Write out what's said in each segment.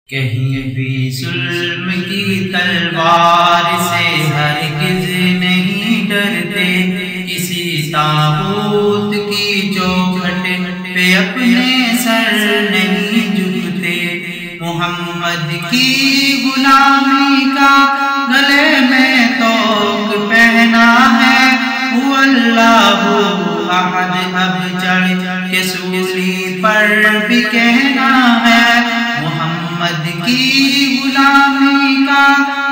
کہیں بھی ظلم کی تلوار سے ہرگز نہیں ڈرتے، کسی طاغوت کی چوکھٹ پہ اپنے سر نہیں جھکتے۔ محمد کی غلامی کا گلے میں طوق پہنا ہے، هو اللہ احد، اب چڑھ کے سولی پر بھی کہنا ہے۔ محمد کی غلامی کا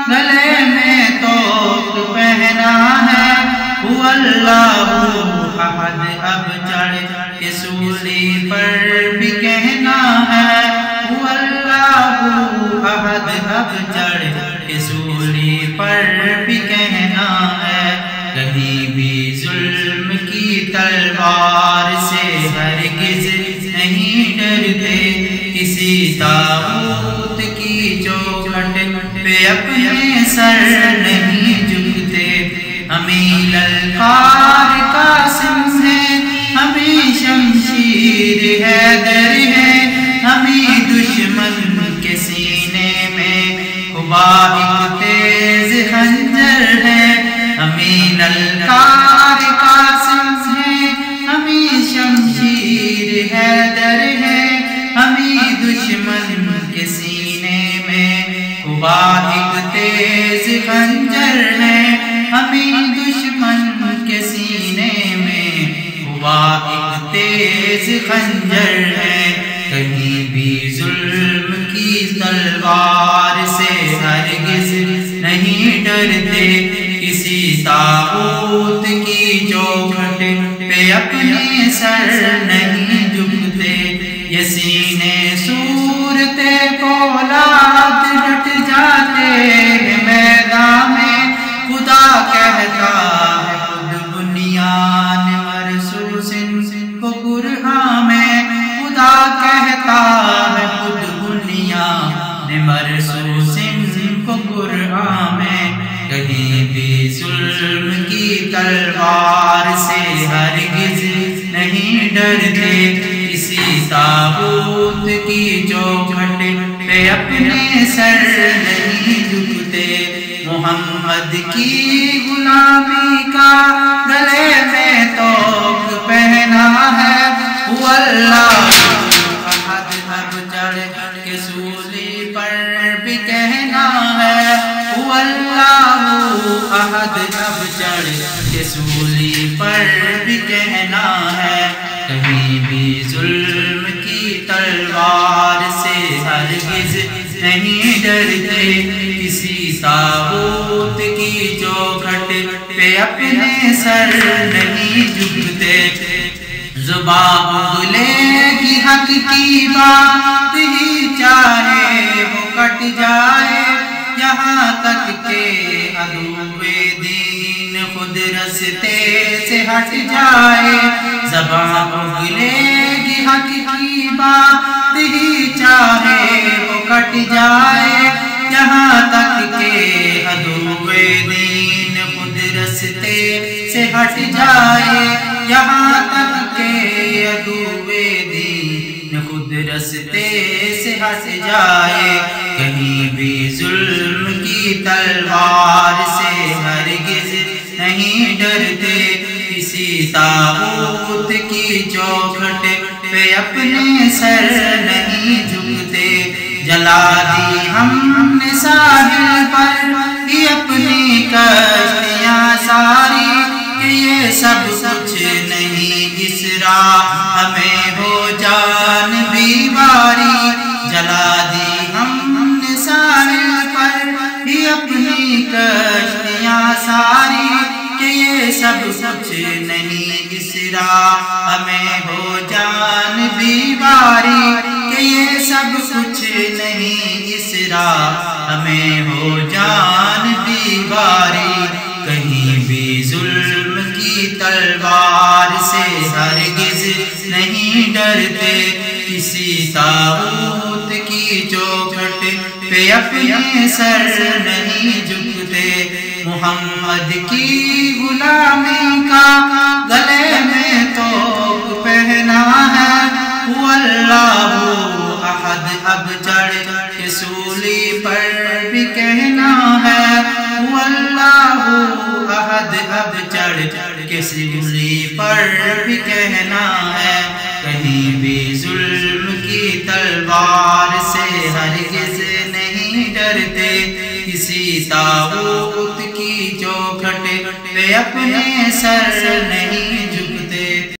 گلے میں طوق پہنا ہے، هو اللہ احد، اب چڑھ کے سولی پر بھی کہنا ہے، هو اللہ احد، اب چڑھ کے سولی پر بھی کہنا ہے۔ کہیں بھی ظلم کی تلوار سے ہرگز نہیں ڈرتے، کسی طاغوت کی چوکھٹ پہ اپنے سر نہیں جھکتے۔ ہمیں للکار قاسم ہے، ہمیں شمشیر حیدر ہے، ہمیں دشمن کے سینے میں خدا ایک تیز خنجر ہے۔ ہمیں للکار قاسم ہے، ہمیں شمشیر حیدر ہے، ہمیں دشمن کے سینے میں خدا ایک تیز خنجر ہے، ہمیں دشمن کے سینے میں خدا ایک تیز خنجر ہے۔ کہیں بھی ظلم کی تلوار سے ہرگز نہیں ڈرتے، کسی طاغوت کی چوکھٹ پہ اپنے سر نہیں جھکتے۔ یہ سینے صورت فولاد ڈٹ جاتے ہیں میدان میں، خدا کہتا ہے خود بنیان مرصوص کو قرآن میں، خدا کہتا ہے خود بنیان مرصوص کو قرآن میں۔ کہیں بھی ظلم کی تلوار سے ہرگز نہیں ڈرتے، کسی طاغوت کی چوکھٹ پہ اپنے سر نہیں جھکتے۔ محمد کی غلامی کا گلے میں طوق پہنا ہے، هو اللہ احد، اب چڑھ کے سولی پر بھی کہنا ہے، هو اللہ احد، اب چڑھ کے سولی پر بھی کہنا ہے۔ کہیں بھی ظلم کی تلوار سے ہرگز نہیں ڈرتے، کسی طاغوت کی چوکھٹ پہ اپنے سر نہیں جھکتے۔ زبان اگلے کی حق کی بات ہی چاہے وہ کٹ جائے، یہاں تک کہ عدو دین خود رستے سے ہٹ جائے۔ زبان اگلے کی حق کی بات ہی چاہے وہ کٹ جائے، یہاں تک کہ عدو دین خود رستے سے ہٹ جائے، یہاں تک کہ عدو دین خود رستے سے ہٹ جائے۔ کہیں بھی ظلم کی تلوار سے ہرگز نہیں ڈرتے، کسی طاغوت کی چوکھٹ پہ اپنے سر نہیں جھکتے۔ جلا دی ہم نے ساحل پر ہی اپنی کشتیاں ساری، کہ یہ سب کچھ نہیں اس راہ ہمیں ہو جان بیواری۔ جلا دی ہم نے ساحل پر ہی اپنی کشتیاں ساری، کہ یہ سب کچھ نہیں اس راہ ہمیں ہو جان بیواری، کہ یہ سب کچھ نہیں اس راہ ہمیں ہو جان بیواری۔ کہیں بھی ظلم کی تلوار سے ہرگز نہیں ڈرتے، کسی طاغوت کی چوکھٹ پہ اپنے سر نہیں جھکتے۔ محمد کی غلامی کا گلے میں طوق پہنا ہے، هو اللہ احد، اب چڑھ سولی پر بھی کہنا ہے واللہ احد، اب چڑھ کے سولی پر بھی کہنا ہے کہیں بھی ظلم کی تلوار سے ہرگز نہیں ڈرتے، کسی طاغوت کی چوکھٹ پہ اپنے سر نہیں